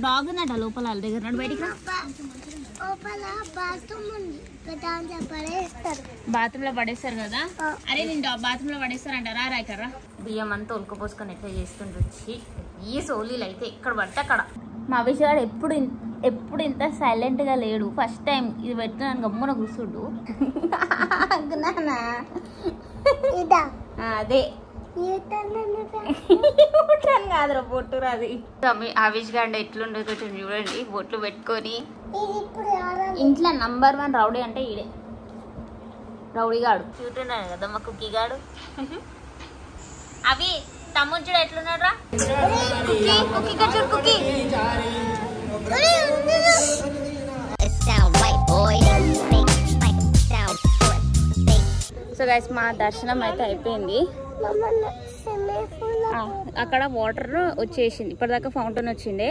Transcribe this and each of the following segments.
Dog ఉన్నట లోపల వాళ్ళ దగ్గర నాడు బయటికి బాత్రూమ్ లో పడేస్తారు కదా. అరే నేను బాత్రూమ్ లో పడేస్తారంటారా రాయకర్రా. బియ్యం అంతా ఉల్కపోసుకొని ఎట్లా చేస్తుండొచ్చి ఈ సోలీలు అయితే ఎక్కడ పడితే అక్కడ. మా అభిషేక్ ఎప్పుడు ఇంత సైలెంట్ గా లేడు. ఫస్ట్ టైం ఇది పెట్టినాను గమ్మున కూర్చుండు. అదే కాదురా బొట్టు రాది. ఆవిష్ గండ ఎట్లుండే కొంచెం చూడండి. బొట్లు పెట్టుకొని ఇంట్లో నంబర్ 1 రౌడీ అంటే ఈడే రౌడీ గాడు. క్యూట్ ఉన్నాడు కదా మా కుక్కీ గాడు. అవి తమ్ముడు చూడ ఎట్లున్నాడు రా. కుక్కీ కచ్చూరు కుక్కీ. సో గైస్ మా దర్శనం అయితే అయిపోయింది. అక్కడ వాటర్ వచ్చేసింది. ఇప్పటిదాకా ఫౌంటైన్ వచ్చిండే.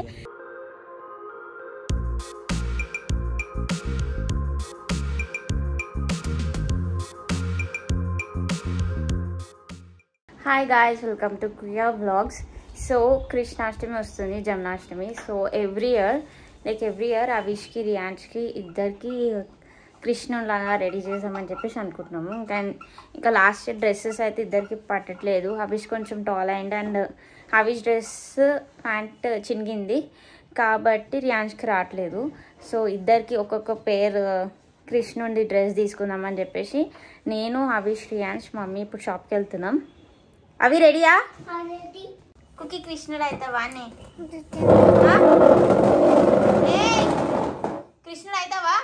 హాయ్ గాయ్స్, వెల్కమ్ టు క్రియా వ్లాగ్స్. సో కృష్ణాష్టమి వస్తుంది, జన్మాష్టమి. సో ఎవ్రీ ఇయర్ అవిష్కి రియాన్స్కి ఇద్దరికి కృష్ణులాగా రెడీ చేసామని చెప్పేసి అనుకుంటున్నాము. ఇంకా లాస్ట్ ఇయర్ డ్రెస్సెస్ అయితే ఇద్దరికి పట్టట్లేదు. అవిష్ కొంచెం టాల్ అయింది అండ్ అవిష్ డ్రెస్ ప్యాంట్ చినిగింది కాబట్టి రియాన్స్కి రావట్లేదు. సో ఇద్దరికి ఒక్కొక్క పేరు కృష్ణుడి డ్రెస్ తీసుకుందామని చెప్పేసి నేను అవిష్ రియాన్స్ మమ్మీ ఇప్పుడు షాప్కి వెళ్తున్నాం. అవి రెడీయా? కుక్కీ కృష్ణుడు అవుతావా? కృష్ణుడు అవుతావా?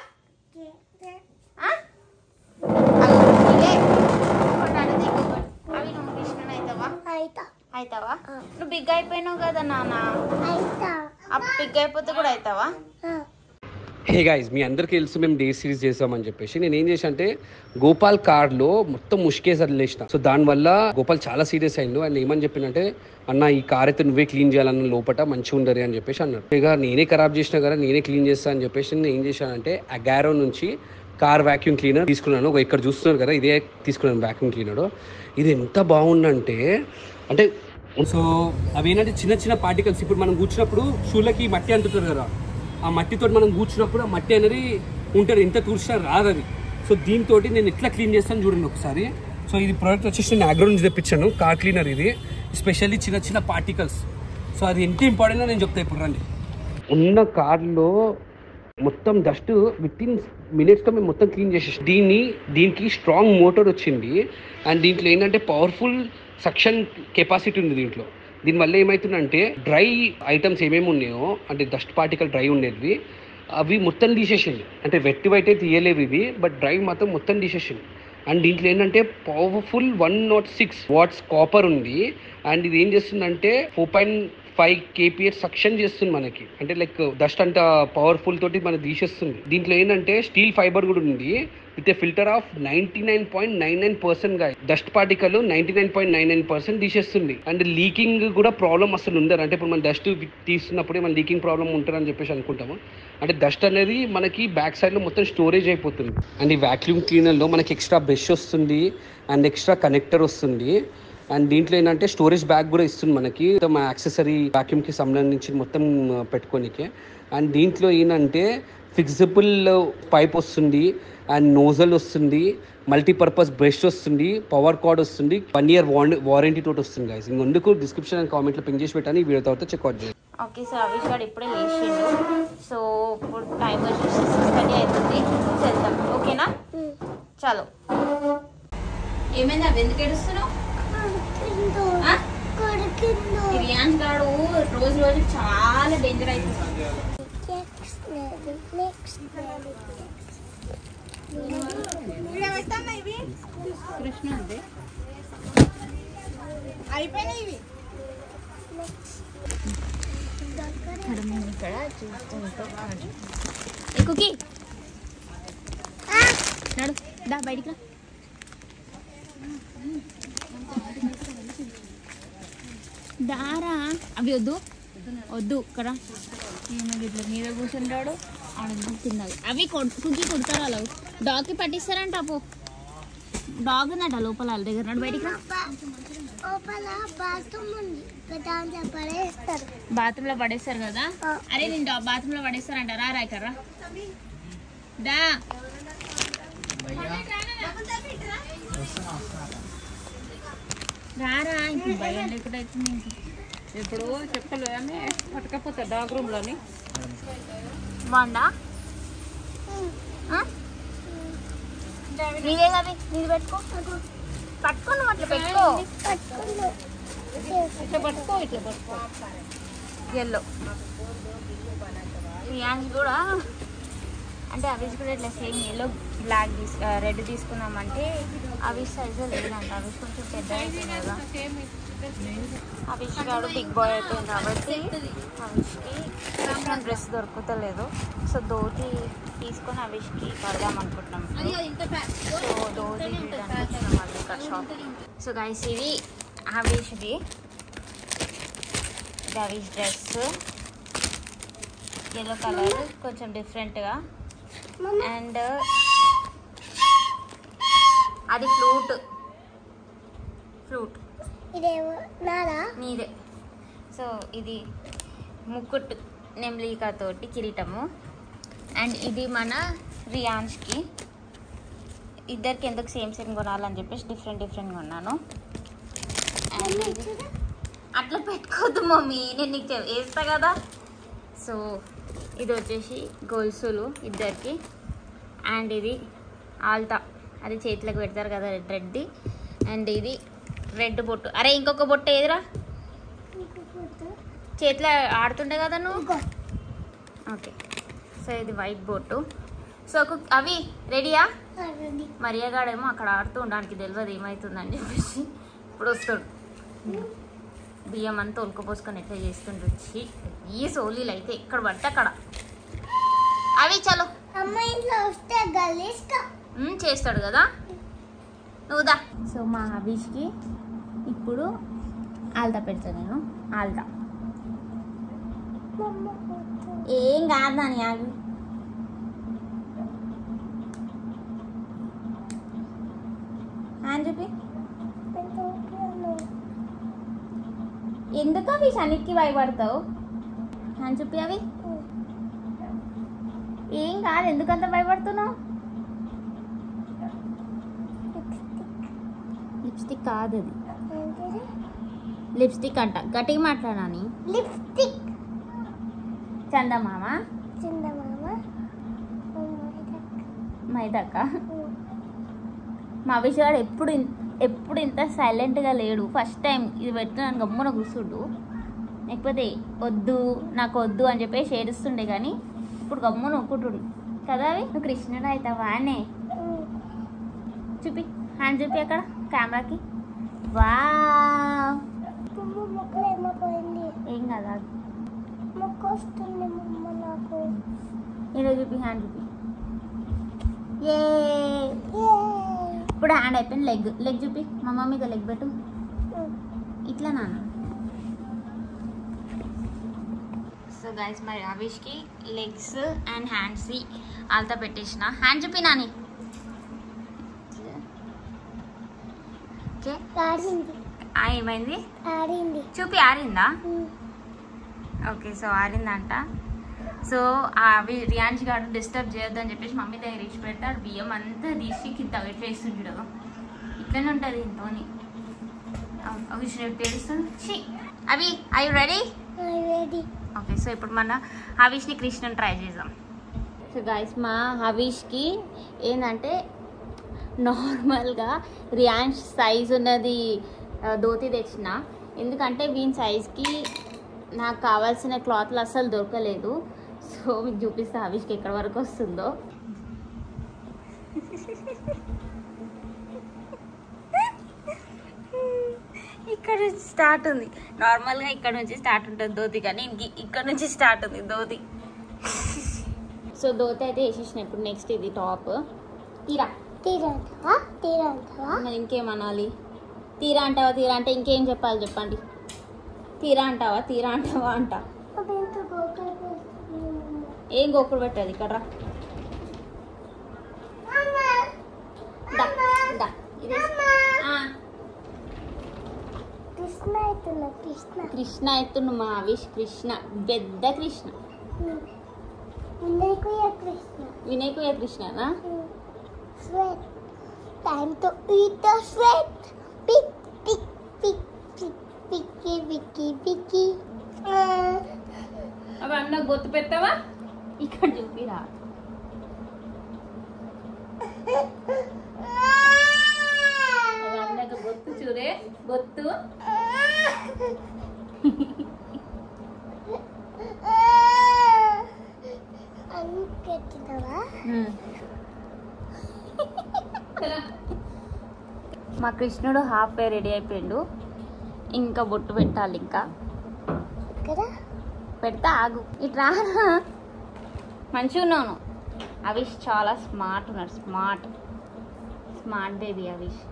అవి నువ్వు కృష్ణుడు అవుతావా? నువ్వు బిగ్ అయిపోయినావు కదా నాన్న. బిగ్ అయిపోతే కూడా అవుతావా? హే గైస్, మీ అందరికీ తెలుసు మేము డే సిరీస్ చేసామని చెప్పేసి నేను ఏం చేసా అంటే గోపాల్ కార్లో మొత్తం ముష్కేసి వదిలేసిన. సో దానివల్ల గోపాల్ చాలా సీరియస్ అయిండు. ఆయన ఏమని చెప్పిందంటే, అన్న ఈ కార్ అయితే నువ్వే క్లీన్ చేయాలన్న లోపల మంచిగా ఉండరు అని చెప్పేసి అన్నాడు. ఇక నేనే ఖరాబ్ చేసినా కదా, నేనే క్లీన్ చేస్తా అని చెప్పేసి నేను ఏం చేశానంటే అగారో నుంచి కార్ వ్యాక్యూమ్ క్లీనర్ తీసుకున్నాను. ఇక్కడ చూస్తున్నారు కదా, ఇదే తీసుకున్నాను వ్యాక్యూమ్ క్లీనర్. ఇది ఎంత బాగుందంటే సో అవి ఏంటంటే చిన్న చిన్న పార్టికల్స్. ఇప్పుడు మనం కూర్చున్నప్పుడు షూలకి మట్టి అంటుతారు కదా, ఆ మట్టితో మనం కూర్చున్నప్పుడు ఆ మట్టి అనేది ఉంటుంది, ఎంత తూర్చినా రాదు అది. సో దీంతో నేను ఎట్లా క్లీన్ చేస్తాను చూడండి ఒకసారి. సో ఇది ప్రోడక్ట్ వచ్చేసి నేను అగ్రో నుంచి తెప్పించాను, కార్ క్లీనర్ ఇది. స్పెషల్లీ చిన్న చిన్న పార్టికల్స్. సో అది ఎంత ఇంపార్టెంట్ నేను చెప్తా ఇప్పుడు రండి. ఉన్న కార్లో మొత్తం డస్ట్ వితిన్ మినిట్స్తో మేము మొత్తం క్లీన్ చేసేసి దీనికి స్ట్రాంగ్ మోటార్ వచ్చింది. అండ్ దీంట్లో ఏంటంటే పవర్ఫుల్ సక్షన్ కెపాసిటీ ఉంది దీంట్లో. దీనివల్ల ఏమవుతుందంటే డ్రై ఐటమ్స్ ఏమేమి ఉన్నాయో, అంటే డస్ట్ పార్టికల్ డ్రై ఉండేది అవి మొత్తం తీసేసింది. అంటే వెట్ అయితే తీయలేవు ఇవి, బట్ డ్రై మాత్రం మొత్తం తీసేసింది. అండ్ దీంట్లో ఏంటంటే పవర్ఫుల్ 106 వాట్స్ కాపర్ ఉంది. అండ్ ఇది ఏం చేస్తుందంటే 4.5 kPa సక్షన్ చేస్తుంది మనకి. అంటే లైక్ డస్ట్ అంత పవర్ఫుల్ తోటి మనకి తీసేస్తుంది. దీంట్లో ఏంటంటే స్టీల్ ఫైబర్ కూడా ఉంది విత్ ఏ ఫిల్టర్ ఆఫ్ 99.99% గా డస్ట్ పార్టికల్ 99.99% తీసేస్తుంది. అండ్ లీకింగ్ కూడా ప్రాబ్లం అసలు ఉండదు. అంటే ఇప్పుడు మనం డస్ట్ తీస్తున్నప్పుడే మన లీకింగ్ ప్రాబ్లం ఉంటుందని చెప్పేసి అనుకుంటాము. అంటే డస్ట్ అనేది మనకి బ్యాక్ సైడ్ లో మొత్తం స్టోరేజ్ అయిపోతుంది. అండ్ ఈ వాక్యూమ్ క్లీనర్ లో మనకి ఎక్స్ట్రా బ్రష్ వస్తుంది అండ్ ఎక్స్ట్రా కనెక్టర్ వస్తుంది. అండ్ దీంట్లో ఏంటంటే స్టోరేజ్ బ్యాగ్ కూడా ఇస్తుంది మనకి, మా యాక్సెసరీ వాక్యూమ్కి సంబంధించి మొత్తం పెట్టుకోనికే. అండ్ దీంట్లో ఏంటంటే ఫిక్సిబుల్ పైప్ వస్తుంది అండ్ నోజల్ వస్తుంది, మల్టీపర్పస్ బ్రష్ వస్తుంది, పవర్ కార్డ్ వస్తుంది, 1 year వారంటీ తోటి వస్తుంది గైస్. ఇంకొందుకు డిస్క్రిప్షన్ అండ్ కామెంట్లో పింక్ చేసి పెట్టాను, ఈ వీడియో తర్వాత చెక్అవుట్ చేయండి. ఓకే సార్, అవిష్ గారు ఇప్పుడే లేచిండు. సో ఇప్పుడు టైం వచ్చేసి 6:30 అవుతుంది. వెళ్తాం, ఓకేనా? చలో. ఏమైంది అవి ఎందుకు ఏడుస్తున్నావు? రియాన్స్ గాడు రోజు చాలా డేంజర్ అవుతుంది. కృష్ణ అంతే అయిపోయినాయి. ఇక్కడ చూస్తుంటాం. కుకీ నడు, దా బయటికి రా. దారా అవి వద్దు ఇక్కడ ఇట్లా మీద కూర్చుంటాడు. తిన్నది అవి కుకి కుడతారు. అలా డాగ్కి పట్టిస్తారంట. అపో డాగ్ ఉందట లోపల వాళ్ళ దగ్గర. నాడు బయటికి రా. బాత్రూమ్ లో పడేస్తారు కదా. అరే నేను బాత్రూమ్ లో పడేస్తారంటారా? రాయకర్రా దా రారా. ఇంక భయం లేకుండా అవుతుంది. ఇప్పుడు చెప్పలు అని పట్టుకపోతా డాగ్ రూమ్ లోని. బాగుందా? నీదే కదా, నీది పెట్టుకో. పట్టుకున్నాం అట్లా పెట్టుకో. ఇట్లా పట్టుకో, ఇట్లా పట్టుకో. ఎల్లో రియాన్స్ కూడా అంటే అవి కూడా ఇట్లా సేమ్ ఎల్లో బ్లాక్ రెడ్ తీసుకున్నామంటే అవి సైజు లేదంట. అవి కొంచెం పెద్ద అయిపోయింది కదా. అవిష్ గారు బిగ్ బాయ్ అయిపోయింది కాబట్టి అవిష్కి డిఫరెంట్ డ్రెస్ దొరుకుతలేదు. సో ధోతి తీసుకొని అవిష్కి కడదాం అనుకుంటున్నాం. సో ధోతి అనుకుంటున్నాం అది ఇక్కడ షాప్. సో గైస్ ఇది అవిష్ది, ఇది అవిష్ డ్రెస్ ఎల్లో కలర్ కొంచెం డిఫరెంట్గా. అండ్ అది ఫ్లూట్ నీదే. సో ఇది ముక్కుట్ నెమ్లికా తోటి కిరీటము. అండ్ ఇది మన రియాన్స్కి. ఇద్దరికి ఎందుకు సేమ్ సేమ్ కొనాలని చెప్పేసి డిఫరెంట్ కొన్నాను. అండ్ అట్లా పెట్టుకోవద్దు మమ్మీ, నేను నీకు వేస్తా కదా. సో ఇది వచ్చేసి గొలుసులు ఇద్దరికి. అండ్ ఇది ఆల్తా, అది చేతులకు పెడతారు కదా రెడ్ది. అండ్ ఇది రెడ్ బొట్టు. అరే ఇంకొక బొట్టు ఏదిరా? చేతిలో ఆడుతుండే కదా నువ్వు. ఓకే సో ఇది వైట్ బొట్టు. సో అవి రెడీయా? మరియాగాడేమో అక్కడ ఆడుతూ ఉండడానికి తెలియదు ఏమవుతుందని చెప్పేసి ఇప్పుడు వస్తాడు. బియ్యం అంతా ఉల్కపోసుకొని ఎట్లా చేస్తుండ్రు వచ్చి ఈ సోలీలు అయితే ఎక్కడ పడితే అక్కడ. అవి చలో చేస్తాడు కదా నువ్వుదా. సో మా అభిష్కి ఇప్పుడు ఆల్తా పెడతాను నేను. ఆల్తా ఏం కాదు అని ఆగి. అని చెప్పి ఎందుకు అవి శనికి భయపడతావు అని చెప్పి. అవి ఏం కాదు, ఎందుకంత భయపడుతున్నావు? లిప్స్టిక్ కాదు అది, లిప్స్టిక్ అంట. గట్టిగా మాట్లాడాని. లిప్స్టిక్ చందమామ మైదాక. మా అభిషేక్ ఎప్పుడు ఇంత సైలెంట్గా లేడు. ఫస్ట్ టైం ఇది పెట్టినాను గమ్మున కూర్చుండు. లేకపోతే వద్దు నాకు వద్దు అని చెప్పేసి ఏడుస్తుండే, కానీ ఇప్పుడు గమ్మున ఒక్కుంటుండు కదా. అవి నువ్వు కృష్ణుడు అవుతావా అనే చూపి, హ్యాండ్ చూపి అక్కడ కెమెరాకి. వా ఏం కదా ఈరోజు చూపి, హ్యాండ్ చూపి. ఏ ఇప్పుడు హ్యాండ్ అయిపోయింది. లెగ్ చూపి. మా మమ్మీకి లెగ్ పెట్టు ఇట్లా నాన్న. సో గైస్ మరి అవిష్కి లెగ్స్ అండ్ హ్యాండ్స్ ఆల్తా పెట్టేసిన. హ్యాండ్ చూపి నాని. ఏమైంది చూపి. ఆరిందా? ఓకే సో ఆరిందంట. సో అవి రియాన్స్ గారు డిస్టర్బ్ చేయొద్దని చెప్పేసి మమ్మీ దగ్గర ఇచ్చి పెడతాడు. బియ్యం అంతా తీసి కింద ఇట్లా వేస్తుంటాడు. ఇట్లనే ఉంటుంది ఇంతో. అవి తెలుస్తుంది. అవి I you ready? Okay so ఇప్పుడు మన హవీష్ని కృష్ణని ట్రై చేద్దాం. సో గైస్ మా హవీష్కి ఏంటంటే నార్మల్గా రియాన్స్ సైజ్ ఉన్నది ధోతి తెచ్చిన. ఎందుకంటే వీని సైజ్కి నాకు కావాల్సిన క్లాత్లు అస్సలు దొరకలేదు. సో మీకు చూపిస్తా హవీష్కి ఎక్కడ వరకు వస్తుందో. ఇక్కడ నుంచి స్టార్ట్ ఉంది. నార్మల్గా ఇక్కడ నుంచి స్టార్ట్ ఉంటుంది ధోతి, కానీ ఇక్కడ నుంచి స్టార్ట్ ఉంది ధోతి. సో ధోతి అయితే వేసేసిన. ఇప్పుడు నెక్స్ట్ ఇది టాప్. తీరా మరి ఇంకేమనాలి? తీరా అంటే ఇంకేం చెప్పాలి చెప్పండి. తీరా అంటావా అంట. ఏం గోకుడు పెట్టదు ఇక్కడ రా. కృష్ణ ఎత్తును మా అవిష్ కృష్ణ పెద్ద Krishna వినయకుయ కృష్ణనా Time to eat the sweat. Pick, pick, pick, pick, picky, picky, picky. అవి అన్న గొత్తు పెట్టావా? ఇక్కడ చూపిరా. అవి అన్నకు గొత్తు చూడే గొత్తు. అనుకెట్టినవా? మా కృష్ణుడు హాఫ్ వే రెడీ అయిపోయిండు. ఇంకా బొట్టు పెట్టాలి. ఇంకా కదా పెడతా ఆగు. ఇట్లా మంచిగా ఉన్నాను. అవిష్ చాలా స్మార్ట్ ఉన్నాడు. Smart smart baby అవిష్.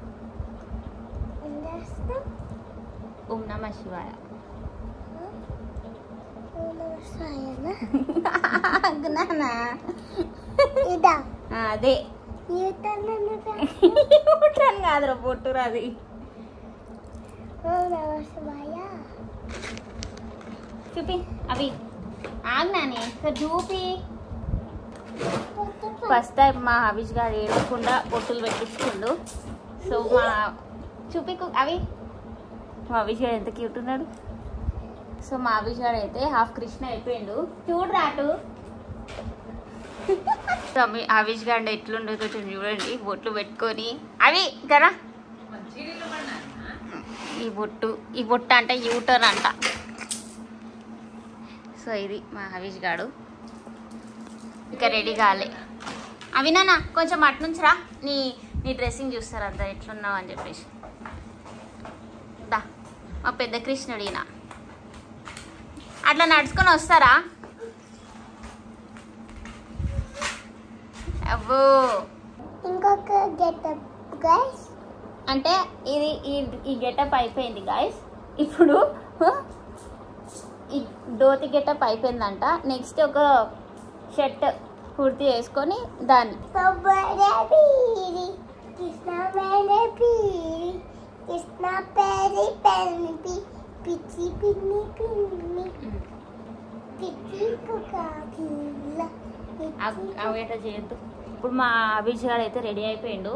ఓం నమ శివాయ. ఇదా అదే యూటర్న్ కాదురా బొట్టురా అది. చూపి అవి ఆగ్నాని సార్ చూపి. ఫస్ట్ టైం మా అవిష్ గారు ఏడకుండా బొట్టులు పెట్టించుకుండు. సో మా చూపి అవి మా అవిష్ గారు ఎంత క్యూట్ ఉన్నాడు. సో మా అవిష్ గారు అయితే హాఫ్ కృష్ణ అయిపోయిండు. చూడరాటు అవిష్ గారు ఎట్లుండో కొంచెం చూడండి. బొట్లు పెట్టుకొని అవి కదా ఈ బొట్టు అంటే యూటర్న్ అంట. సో ఇది మా అవిష్ గాడు. ఇంకా రెడీ కాలే. అవి నాన్న కొంచెం అటు నుంచి రా. నీ డ్రెస్సింగ్ చూస్తారు అంతా ఎట్లున్నావు అని చెప్పేసి. దా మా పెద్ద కృష్ణుడు ఈయన. అట్లా నడుచుకొని వస్తారా? అవ్వో ఇంకొక గెటప్ గైస్. అంటే ఇది ఈ గెటప్ అయిపోయింది గైస్. ఇప్పుడు ఈ ధోతి గెటప్ అయిపోయిందంట. నెక్స్ట్ ఒక షర్ట్ కుర్తి వేసుకొని దాన్ని కృష్ణ కృష్ణ పేరి పెరిపి పిచ్చి పిన్ని పిన్ని పిచ్చి అవి ఎట్లా చేయొద్దు. ఇప్పుడు మా అభిష్ గారు అయితే రెడీ అయిపోయిండు.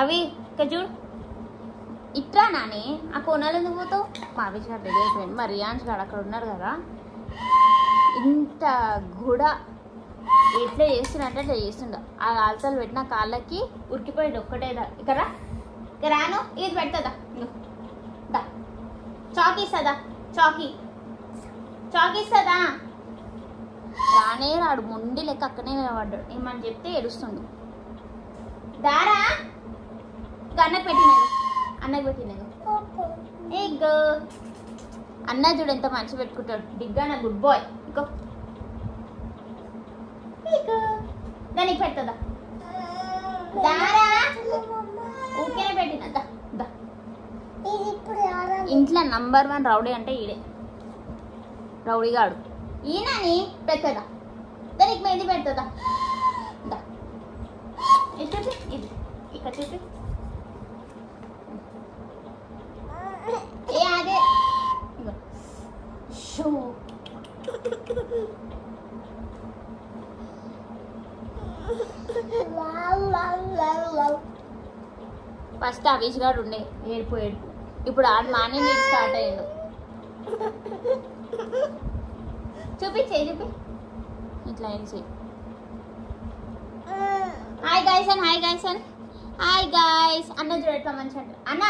అవి ఇక్కడ చూడు. ఇట్రా నాని ఆ కోనాలు ఎందుకు పోతావు? మా అభిష్ గారు రెడీ అయిపోయిండు. మా రియాన్స్ గారు అక్కడ ఉన్నారు కదా. ఇంత కూడా ఎట్లా చేస్తుండే అట్లా చేస్తుండ. ఆ ఆల్తలు పెట్టిన కాళ్ళకి ఉరికిపోయిండు ఒక్కటే. ఇక్కడ రాను ఇది పెడతా. దా చాక్ ఇస్తుందా? చాక్ ఇస్తుందా? రానే రాడు. మొండి లెక్క అక్కడనే నిలబడ్డాడు. ఏమని చెప్తే ఏడుస్తుండు. దారా అన్నకు పెట్టినాడు. ఎగ్ అన్న చూడు ఎంత మంచి పెట్టుకుంటాడు. డిగ్గా నా గుడ్ బాయ్. దానికి పెడతా. దారా ఊరికేనే పెట్టిన. ఇంట్లో నంబర్ 1 రౌడీ అంటే ఈడే. రౌడీగాడు ఈయనని పెద్దదా. దానికి మెహందీ పెడుతుందా? ఇది ఇక్కడ చూపి. ఏ అదే షూ ఫస్ట్ అవిష్ గారు ఉండే ఏడుపు. ఇప్పుడు ఆడు మార్నింగ్ స్టార్ట్ అయ్యాడు. చూపి ఇట్లా ఏం చేయి. హాయ్ గైస్ అన్న చూడట్లా మంచి అంట. అన్న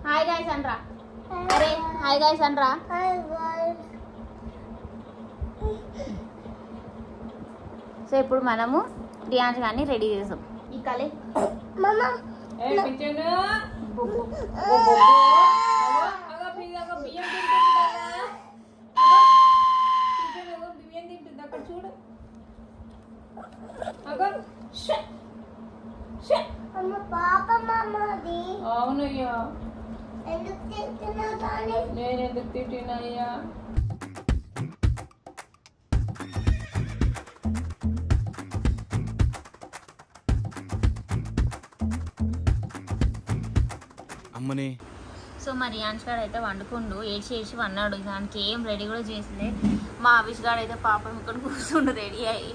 హాయ్ గైస్ అనరా. అరే హాయ్ గైస్ అనరా. సో ఇప్పుడు మనము రియాన్స్ గారిని రెడీ చేసాం. ఈ కలే చూడు. అవునయ్యా నేను ఎందుకు తిట్టినయ్యా? అమ్మని సో మా రియాన్స్ గారు అయితే వండుకుండు, ఏడ్చి వన్నాడు. దానికి ఏం రెడీ కూడా చేసలే. మా అవిష్ గారు అయితే పాపం ఇక్కడ కూర్చుండు రెడీ అయ్యి.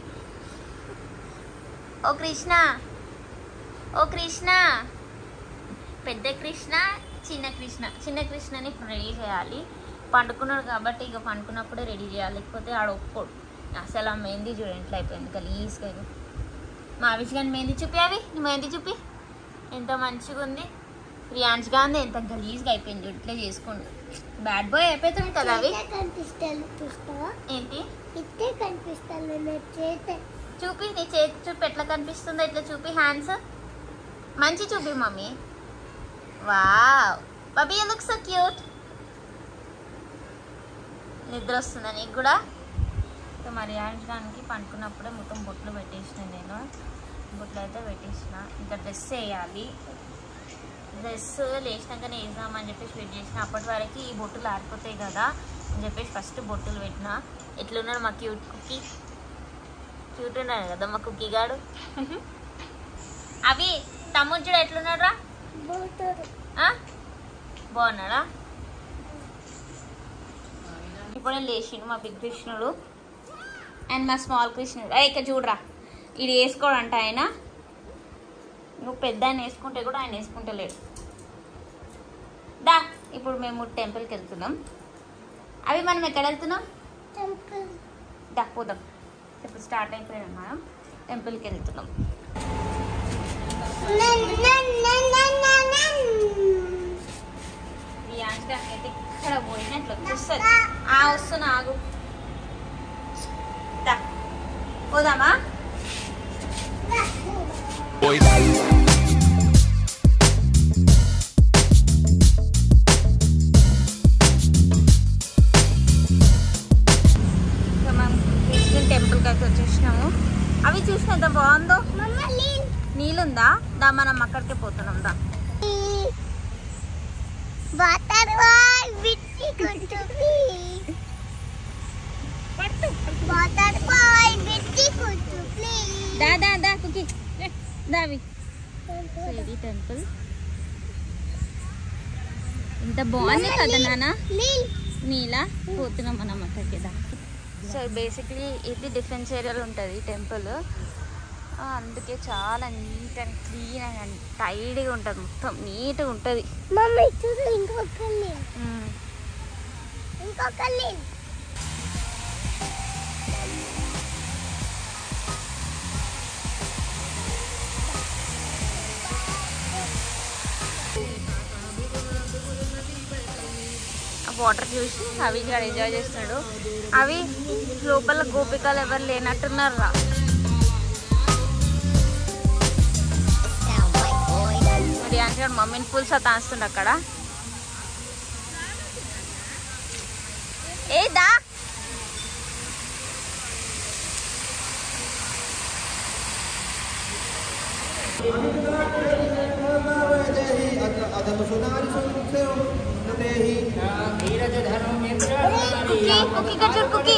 ఓ కృష్ణ, ఓ కృష్ణ, పెద్ద కృష్ణ, చిన్న కృష్ణని ఇప్పుడు రెడీ చేయాలి. పండుకున్నాడు కాబట్టి ఇక పండుకున్నప్పుడే రెడీ చేయాలి, లేకపోతే ఆడ ఒప్పుకోడు. అసలు ఆ మెహందీ చూడండి ఎట్లా అయిపోయింది గలీజ్గా. మా అవిష్ గారిని మెహందీ చూపి, అవి నీ మెహందీ చూపి, ఎంత మంచిగా ఉంది. రియాన్స్ గాంధీ ఎంత గలీజ్గా అయిపోయింది చూడు, ఇట్లా చేసుకోండి. బ్యాడ్ బాయ్ అయిపోతుంది కదా అవి. ఏంటి చూపి, నీ చేతి చూపి ఎట్లా కనిపిస్తుందో, ఇట్లా చూపి, హ్యాండ్స్ మంచి చూపి mummy. Wow baby you look so cute. నిద్ర వస్తుందా నీకు కూడా? సో మరి రియాన్స్గానికి పండుకున్నప్పుడే మొత్తం బొట్లు పెట్టేసిన నేను. బొట్లు అయితే పెట్టేసిన. ఇంకా డ్రెస్ వేయాలి. డ్రెస్ లేచినాకనే వేద్దామని చెప్పేసి వెయిట్ చేసిన. అప్పటి వరకు ఈ బొట్టులు ఆరిపోతాయి కదా అని చెప్పేసి ఫస్ట్ బొట్టులు పెట్టిన. ఎట్లున్నాడు మా క్యూట్ కుక్కీ? క్యూట్ ఉన్నాడు కదా మా కుక్కీ గాడు. అవి తమ్ముడు ఎట్లున్నాడు రా? బాగున్నాడా? ఇప్పుడే లేచిండు మా బిగ్ కృష్ణుడు అండ్ మా స్మాల్ కృష్ణుడు. ఇక్కడ చూడరా, ఇది వేసుకోడంట ఆయన. నువ్వు పెద్ద ఆయన వేసుకుంటే కూడా ఆయన వేసుకుంటలేడు. దా ఇప్పుడు మేము టెంపుల్కి వెళ్తున్నాం. అవి మనం ఎక్కడ వెళ్తున్నాం? దా పోదాం. ఇప్పుడు స్టార్ట్ అయిపోయాం, మనం టెంపుల్కి వెళ్తున్నాం. అయితే ఇక్కడ పోయినట్లు వస్తుంది. వస్తున్నా, ఆగు. దా పోదామా? టెంపుల్కి అయితే వచ్చేసినాము. అవి చూసిన ఎంత బాగుందో. నీళ్ళుందా? దా మనం అక్కడికే పోతున్నాం. దా కుకి దావి. ఇది టెంపుల్ ఎంత బాగుంది కదా నాన్న. నీలా పోతున్నాం మనం అక్కడికి. దా. సో బేసిక్లీ ఇది డిఫెన్స్ ఏరియాలో ఉంటుంది టెంపుల్. అందుకే చాలా నీట్ అండ్ క్లీన్ అండ్ టైడ్గా ఉంటుంది, మొత్తం నీట్గా ఉంటుంది. వాటర్ చూసి అవి ఇక్కడ ఎంజాయ్ చేస్తున్నాడు. అవి లోపల గోపికలు ఎవరు లేనట్టున్నారు రా. అంటే మమ్మీని ఫుల్ సతాయిస్తుండ అక్కడ. ఏదా కుకీ కచూర్ కుకీ.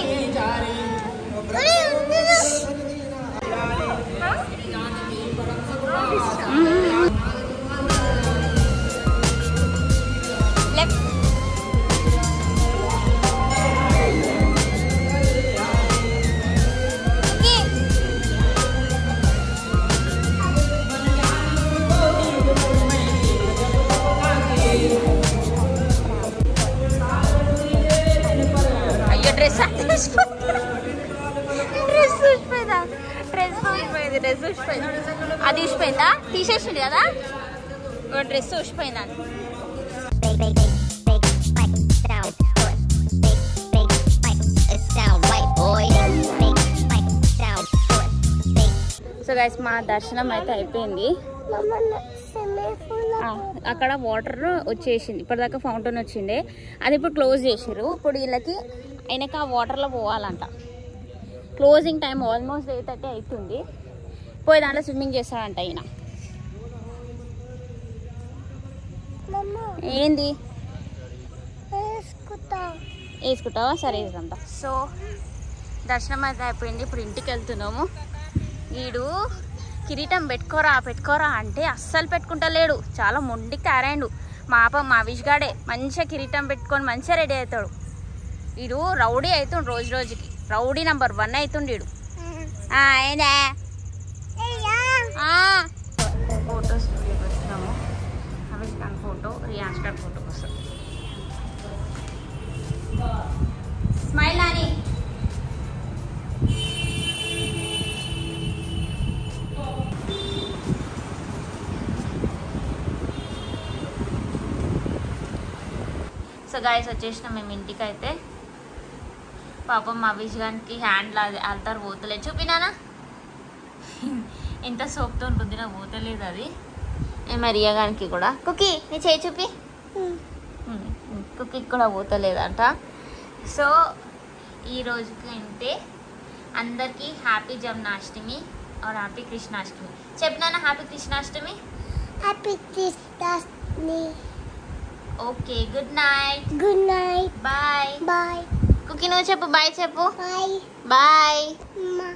డ్రెస్ ఊసిపోయింది. అది ఊసిపోయిందా? తీసేసింది కదా డ్రెస్ ఊసిపోయిందా? సో గైస్ మా దర్శనం అయితే అయిపోయింది. అక్కడ వాటర్ వచ్చేసింది. ఇప్పటిదాకా ఫౌంటైన్ వచ్చిండే, అది ఇప్పుడు క్లోజ్ చేసారు. ఇప్పుడు వీళ్ళకి ఆయనకి ఆ వాటర్లో పోవాలంట. క్లోజింగ్ టైం ఆల్మోస్ట్ 8:30 అవుతుంది. పోయి దాంట్లో స్విమ్మింగ్ చేస్తాడంట ఈయన. ఏంది వేసుకుంటావా? సరే వేసుకుంటా. సో దర్శనం అయితే అయిపోయింది. ఇప్పుడు ఇంటికి వెళ్తున్నాము. వీడు కిరీటం పెట్టుకోరా అంటే అస్సలు పెట్టుకుంటలేడు, చాలా మొండికి కారాయండు. పాపం మా విష్ గాడే మంచిగా కిరీటం పెట్టుకొని మంచిగా రెడీ అవుతాడు. వీడు రౌడీ అవుతుండు, రోజు రోజుకి రౌడీ నెంబర్ 1 అవుతుండు వీడు. ఏందా ఫోటో స్టూడియోకి వచ్చినాము. అవిష్ ఖాన్ ఫోటో, రియాన్స్ ఖాన్ ఫోటో కోసం. స్మైల్ అని సో గాయస్ వచ్చేసినాం మేము ఇంటికి. అయితే పాపం మా విజయానికి హ్యాండ్ ఆల్తారు పోతలేదు. చూపినానా ఎంత సోప్తో రుద్దినా పోతలేదు అది. మరియగానికి కూడా కుకీ నీ చేయి చూపి. కుకీకి కూడా పోతలేదంట. సో ఈ రోజుకి అంటే అందరికీ హ్యాపీ జన్మాష్టమి और హ్యాపీ కృష్ణాష్టమి. చెప్పినానా happy Krishnashtami. Happy Krishnashtami. Okay good night. Good night. Bye bye. కుకీ నువ్వు చెప్పు బాయ్ చెప్పు. బాయ్. బాయ్. అమ్మా.